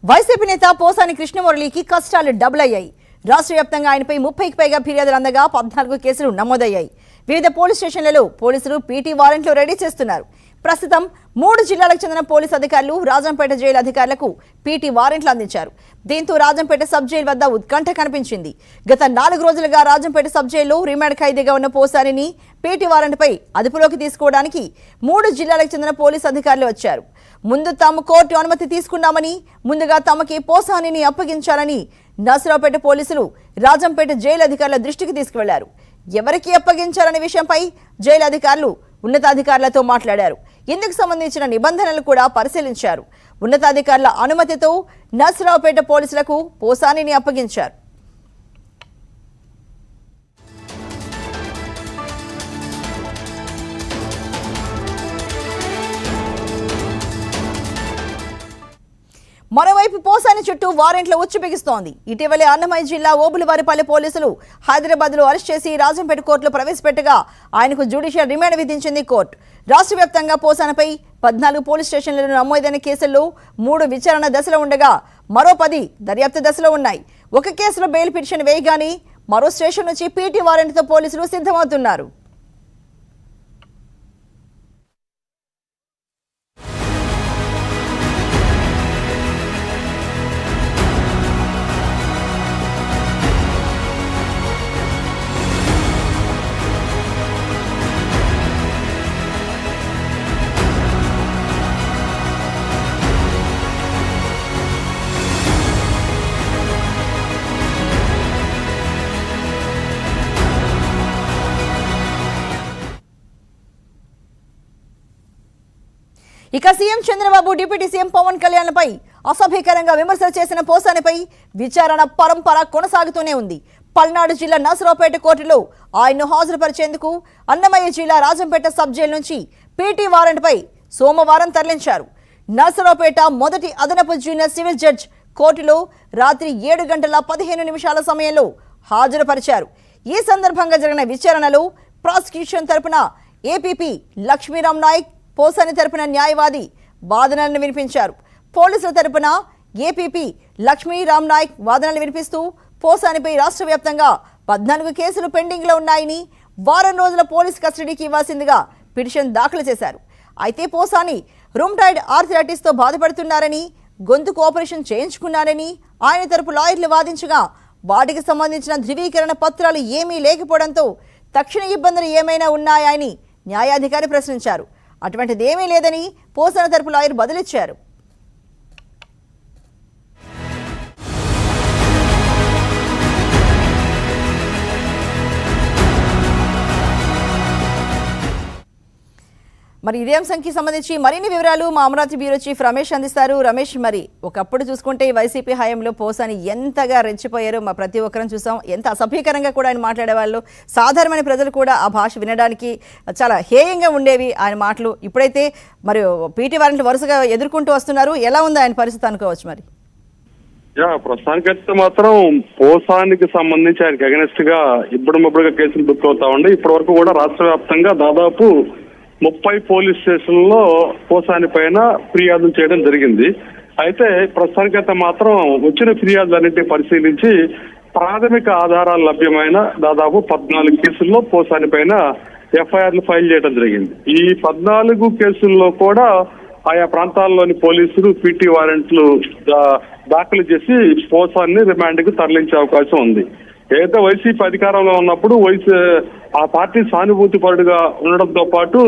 YCP నేత పోసాని కృష్ణమురళికి కష్టాలు double అయ్యాయి. రాష్ట్ర వ్యాప్తంగా ఆయనపై 30కి పైగా ఫిర్యాదులు అందగా 14 కేసులు నమోదయ్యాయి. వివిధ పోలీస్ స్టేషన్లలో పోలీసులు పీటీ వారెంట్లు రెడీ చేస్తున్నారు. ప్రస్తుతం 3 జిల్లాలకు చెందిన పోలీసు అధికారులు రాజంపేట జైలు అధికారులకు పీటీ వారెంట్లు అందించారు. దీంతో రాజంపేట సబ్ జైలు వద్ద ఉత్కంఠ కనిపించింది. గత 4 రోజులుగా రాజంపేట సబ్ జైల్లో రిమాండ్ ఖైదీగా ఉన్న పోసానిని పీటీ వారెంట్పై అదుపులోకి తీసుకోవడానికి 3 జిల్లాలకు చెందిన పోలీసు అధికారులు వచ్చారు. ముందు తాము కోర్టు అనుమతి తీసుకున్నామని, ముందుగా తమకి పోసానిని అప్పగించాలని నర్సరావుపేట పోలీసులు రాజంపేట జైలు అధికారుల దృష్టికి తీసుకువెళ్లారు. ఎవరికి అప్పగించాలనే విషయంపై జైలు అధికారులు ఉన్నతాధికారులతో మాట్లాడారు. ఇందుకు సంబంధించిన నిబంధనలు కూడా పరిశీలించారు. ఉన్నతాధికారుల అనుమతితో నర్సరావుపేట పోలీసులకు పోసానిని అప్పగించారు. మరోవైపు పోసాని చుట్టూ వారెంట్ల ఉచ్చు బిగిస్తోంది. ఇటీవలే అన్నమయ్య జిల్లా ఓబులవారిపల్లి పోలీసులు హైదరాబాద్ లో అరెస్ట్ చేసి రాజంపేట కోర్టులో ప్రవేశపెట్టగా ఆయనకు జ్యుడిషియల్ రిమాండ్ విధించింది కోర్టు. రాష్ట్ర వ్యాప్తంగా పోసానిపై 14 పోలీస్ స్టేషన్లలో నమోదైన కేసుల్లో 3 విచారణ దశలో ఉండగా మరో 10 దర్యాప్తు దశలో ఉన్నాయి. ఒక కేసులో బెయిల్ పిటిషన్ వేయగానే మరో స్టేషన్ నుంచి పీటీ వారెంట్తో పోలీసులు సిద్ధమవుతున్నారు. ఇక CM Chandrababu deputy CM Pawan కళ్యాణ్పై అసభ్యకరంగా విమర్శలు చేసిన పోసానిపై విచారణ పరంపర కొనసాగుతూనే ఉంది. పల్నాడు జిల్లా నర్సరావుపేట కోర్టులో ఆయన్ను హాజరుపరిచేందుకు అన్నమయ్య జిల్లా రాజంపేట సబ్ జైలు నుంచి పీటీ వారెంట్పై సోమవారం తరలించారు. నర్సరావుపేట మొదటి అదనపు జూనియర్ సివిల్ జడ్జ్ కోర్టులో రాత్రి 7:15 సమయంలో హాజరుపరిచారు. ఈ సందర్భంగా జరిగిన విచారణలో ప్రాసిక్యూషన్ తరపున ఏపీపీ లక్ష్మీరామ్ నాయక్, పోసాని తరపున న్యాయవాది వాదనలను వినిపించారు. పోలీసుల తరపున ఏపీపీ లక్ష్మీరామ్ నాయక్ వాదనలు వినిపిస్తూ పోసానిపై రాష్ట్ర వ్యాప్తంగా 14 కేసులు పెండింగ్ లో ఉన్నాయని, వారం రోజుల పోలీస్ కస్టడీకి ఇవ్వాల్సిందిగా పిటిషన్ దాఖలు చేశారు. అయితే పోసాని రూమ్టాయిడ్ ఆర్థరైటిస్ తో బాధపడుతున్నారని, గొంతుకు ఆపరేషన్ చేయించుకున్నారని ఆయన తరపు లాయర్లు వాదించగా వాటికి సంబంధించిన ధృవీకరణ పత్రాలు ఏమీ లేకపోవడంతో తక్షణ ఇబ్బందులు ఏమైనా ఉన్నాయా అని న్యాయాధికారి ప్రశ్నించారు. అటువంటిదేమీ లేదని పోసాని తరపు లాయర్ బదులిచ్చారు. మరి ఇదే అంశానికి సంబంధించి మరిన్ని వివరాలు మా అమరావతి బ్యూరో చీఫ్ రమేష్ అందిస్తారు. రమేష్, మరి ఒకప్పుడు చూసుకుంటే వైసీపీ హయాంలో పోసాని ఎంతగా రెచ్చిపోయారో మా ప్రతి ఒక్కరం చూసాం. ఎంత అసభ్యకరంగా కూడా ఆయన మాట్లాడేవాళ్ళు. సాధారణమైన ప్రజలు కూడా ఆ భాష వినడానికి చాలా హేయంగా ఉండేవి ఆయన మాటలు. ఇప్పుడైతే మరి పీటీ వారెంట్లు వరుసగా ఎదుర్కొంటూ వస్తున్నారు. ఎలా ఉంది ఆయన పరిస్థితి అనుకోవచ్చు? మరి ప్రస్తుతానికైతే మాత్రం పోసానికి సంబంధించి ఆయనకి అగెనెస్ట్ గా ఇప్పుడుగా కేసులు బుక్ అవుతా ఉండే. ఇప్పటి వరకు కూడా రాష్ట్ర వ్యాప్తంగా దాదాపు 30 పోలీస్ స్టేషన్లలో పోసాని పైన ఫిర్యాదులు చేయడం జరిగింది. అయితే ప్రస్తుతానికైతే మాత్రం వచ్చిన ఫిర్యాదులన్నింటినీ పరిశీలించి ప్రాథమిక ఆధారాలు లభ్యమైన దాదాపు 14 కేసుల్లో పోసాని పైన ఎఫ్ఐఆర్లు ఫైల్ చేయడం జరిగింది. ఈ 14 కేసుల్లో కూడా ఆయా ప్రాంతాల్లోని పోలీసులు పీటీ వారెంట్లు దాఖలు చేసి పోసాన్ని రిమాండ్ కు తరలించే అవకాశం ఉంది. ఏదైతే వైసీపీ అధికారంలో ఉన్నప్పుడు ఆ పార్టీ సానుభూతి పరుడుగా ఉండడంతో పాటు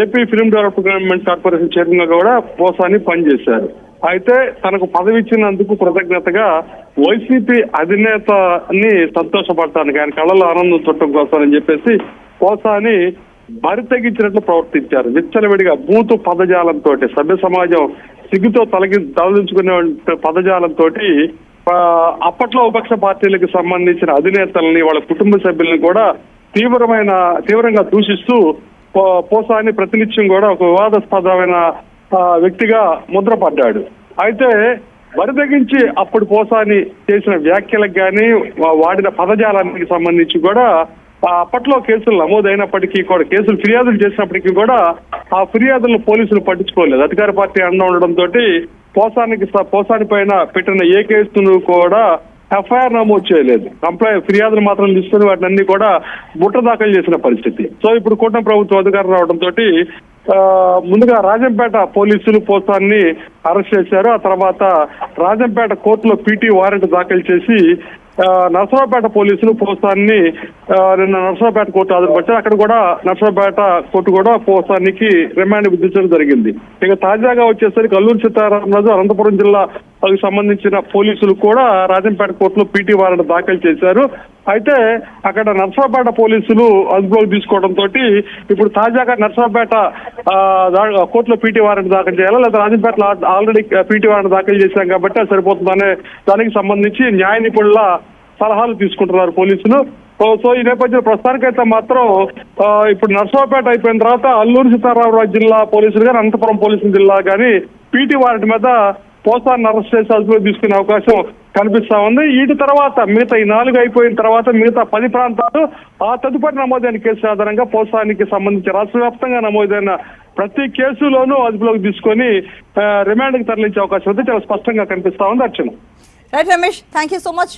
AP film development corporation chairman గా కూడా పోసాని పనిచేశారు. అయితే తనకు పదవి ఇచ్చినందుకు కృతజ్ఞతగా వైసీపీ అధినేతని సంతోషపడటానికి, ఆయన కళ్ళలో ఆనందం చుట్టం కోసం అని చెప్పేసి పోసాని బరి తెగించినట్లు ప్రవర్తించారు. విచ్చలవిడిగా బూతు పదజాలంతో, సభ్య సమాజం సిగ్గుతో తలదించుకునే పదజాలంతో అప్పట్లో విపక్ష పార్టీలకు సంబంధించిన అధినేతల్ని, వాళ్ళ కుటుంబ సభ్యుల్ని కూడా తీవ్రంగా దూషిస్తూ పోసాని ప్రతినిత్యం కూడా ఒక వివాదాస్పదమైన వ్యక్తిగా ముద్రపడ్డాడు. అయితే వరిదగించి అప్పుడు పోసాని చేసిన వ్యాఖ్యలకు కానీ వాడిన పదజాలానికి సంబంధించి కూడా అప్పట్లో కేసులు నమోదైనప్పటికీ కూడా, కేసులు ఫిర్యాదులు చేసినప్పటికీ కూడా ఆ ఫిర్యాదులను పోలీసులు పట్టించుకోలేదు. అధికార పార్టీ అండ ఉండడంతో పోసాని పైన పెట్టిన ఏ కేసును కూడా ఎఫ్ఐఆర్ నమోదు చేయలేదు. ఫిర్యాదులు మాత్రం తీసుకుని వాటిని అన్ని కూడా బుట్ట దాఖలు చేసిన పరిస్థితి. సో ఇప్పుడు కూటమి ప్రభుత్వం అధికారం రావడంతో ముందుగా రాజంపేట పోలీసులు పోసాన్ని అరెస్ట్ చేశారు. ఆ తర్వాత రాజంపేట కోర్టులో పీటీ వారెంట్ దాఖలు చేసి నర్సరావుపేట పోలీసులు పోసాన్ని నిన్న నర్సరావుపేట కోర్టు హాజరుపరిచారు. అక్కడ కూడా నర్సరావుపేట కోర్టు కూడా పోసానికి రిమాండ్ విధించడం జరిగింది. ఇక తాజాగా వచ్చేసరికి అల్లూరు సీతారామరాజు అనంతపురం జిల్లాకు సంబంధించిన పోలీసులు కూడా రాజంపేట కోర్టులో పీటీ వారెంట్ దాఖలు చేశారు. అయితే అక్కడ నర్సరావుపేట పోలీసులు అదుపులోకి తీసుకోవడంతో ఇప్పుడు తాజాగా నర్సరావుపేట కోర్టులో పీటీ వారెంట్ దాఖలు చేయాలా లేదా రాజంపేటలో ఆల్రెడీ పీటీ వారెంట్ దాఖలు చేశాం కాబట్టి అది సరిపోతుందనే దానికి సంబంధించి న్యాయ నిపుణుల సలహాలు తీసుకుంటున్నారు పోలీసులు. సో ఈ నేపథ్యంలో ప్రస్తుతానికైతే మాత్రం ఇప్పుడు నర్సరావుపేట అయిపోయిన తర్వాత అల్లూరు సీతారామరాజు జిల్లా పోలీసులు కానీ అనంతపురం పోలీసుల జిల్లా కానీ పీటీ వారెంట్ మీద పోసాన్ని అరెస్ట్ చేసి అదుపులో తీసుకునే అవకాశం కనిపిస్తా ఉంది. వీటి తర్వాత మిగతా ఈ 4 అయిపోయిన తర్వాత మిగతా 10 ప్రాంతాలు ఆ తదుపరి నమోదైన కేసు ఆధారంగా పోసానికి సంబంధించి రాష్ట్ర వ్యాప్తంగా నమోదైన ప్రతి కేసులోనూ అదుపులోకి తీసుకొని రిమాండ్కి తరలించే అవకాశం అయితే చాలా స్పష్టంగా కనిపిస్తా ఉంది. Archana. Right Ramesh, thank you so much.